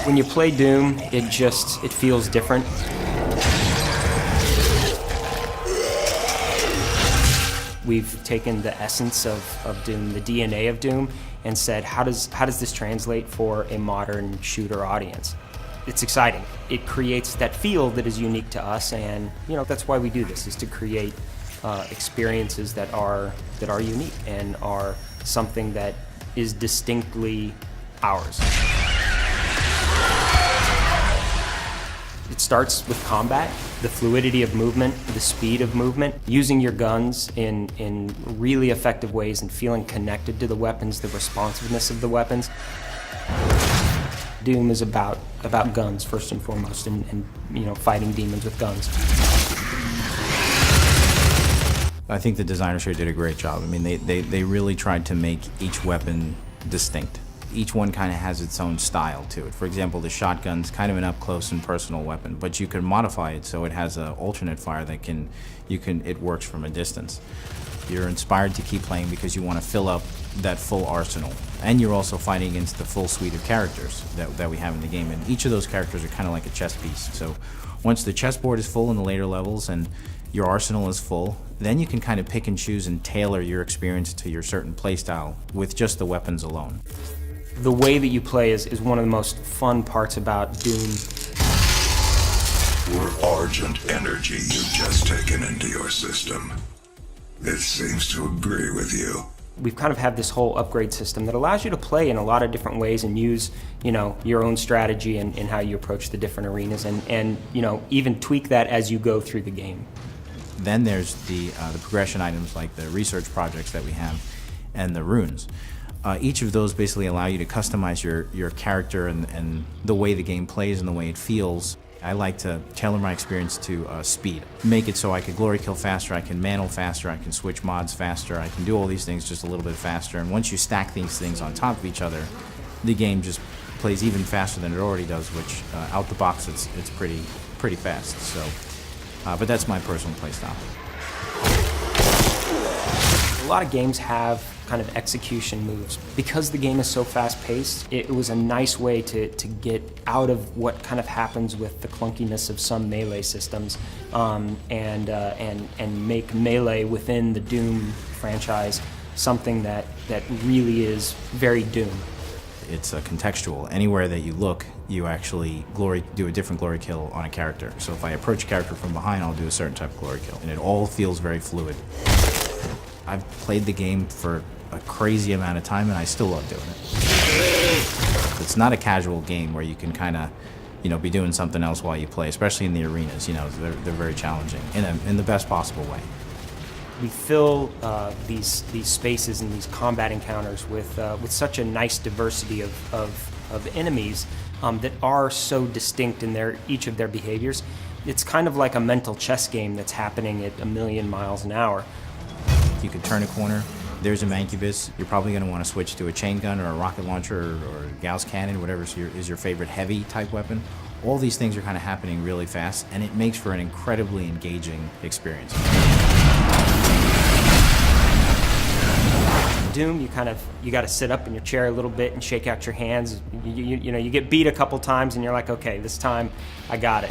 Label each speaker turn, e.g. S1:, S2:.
S1: When you play Doom, it feels different. We've taken the essence of Doom, the DNA of Doom, and said, how does this translate for a modern shooter audience? It's exciting. It creates that feel that is unique to us, and that's why we do this, is to create experiences that are unique and are something that is distinctly ours. It starts with combat, the fluidity of movement, the speed of movement, using your guns in really effective ways and feeling connected to the weapons, the responsiveness of the weapons. Doom is about guns first and foremost, and fighting demons with guns.
S2: I think the designers here did a great job. I mean, they really tried to make each weapon distinct. Each one kind of has its own style to it. For example, the shotgun's kind of an up-close and personal weapon, but you can modify it so it has an alternate fire that it works from a distance. You're inspired to keep playing because you want to fill up that full arsenal. And you're also fighting against the full suite of characters that we have in the game. And each of those characters are kind of like a chess piece. So once the chessboard is full in the later levels and your arsenal is full, then you can kind of pick and choose and tailor your experience to your certain playstyle with just the weapons alone.
S1: The way that you play is one of the most fun parts about Doom.
S3: Your Argent energy you've just taken into your system. It seems to agree with you.
S1: We've kind of had this whole upgrade system that allows you to play in a lot of different ways and use, your own strategy and how you approach the different arenas, and even tweak that as you go through the game.
S2: Then there's the progression items like the research projects that we have and the runes. Each of those basically allow you to customize your character and the way the game plays and the way it feels. I like to tailor my experience to speed. Make it so I can glory kill faster, I can mantle faster, I can switch mods faster, I can do all these things just a little bit faster. And once you stack these things on top of each other, the game just plays even faster than it already does, which out the box it's pretty fast. So, but that's my personal playstyle.
S1: A lot of games have kind of execution moves. Because the game is so fast-paced, it was a nice way to get out of what kind of happens with the clunkiness of some melee systems, and make melee within the Doom franchise something that really is very Doom.
S2: It's contextual. Anywhere that you look, you actually do a different glory kill on a character. So if I approach a character from behind, I'll do a certain type of glory kill, and it all feels very fluid. I've played the game for a crazy amount of time, and I still love doing it. It's not a casual game where you can kind of, be doing something else while you play, especially in the arenas. They're very challenging in the best possible way.
S1: We fill these spaces and these combat encounters with such a nice diversity of enemies that are so distinct in each of their behaviors. It's kind of like a mental chess game that's happening at 1,000,000 miles an hour.
S2: You can turn a corner, there's a Mancubus, you're probably going to want to switch to a chain gun or a rocket launcher or a Gauss cannon, whatever is your favorite heavy type weapon. All these things are kind of happening really fast, and it makes for an incredibly engaging experience.
S1: Doom, you got to sit up in your chair a little bit and shake out your hands. You get beat a couple times and you're like, okay, this time I got it.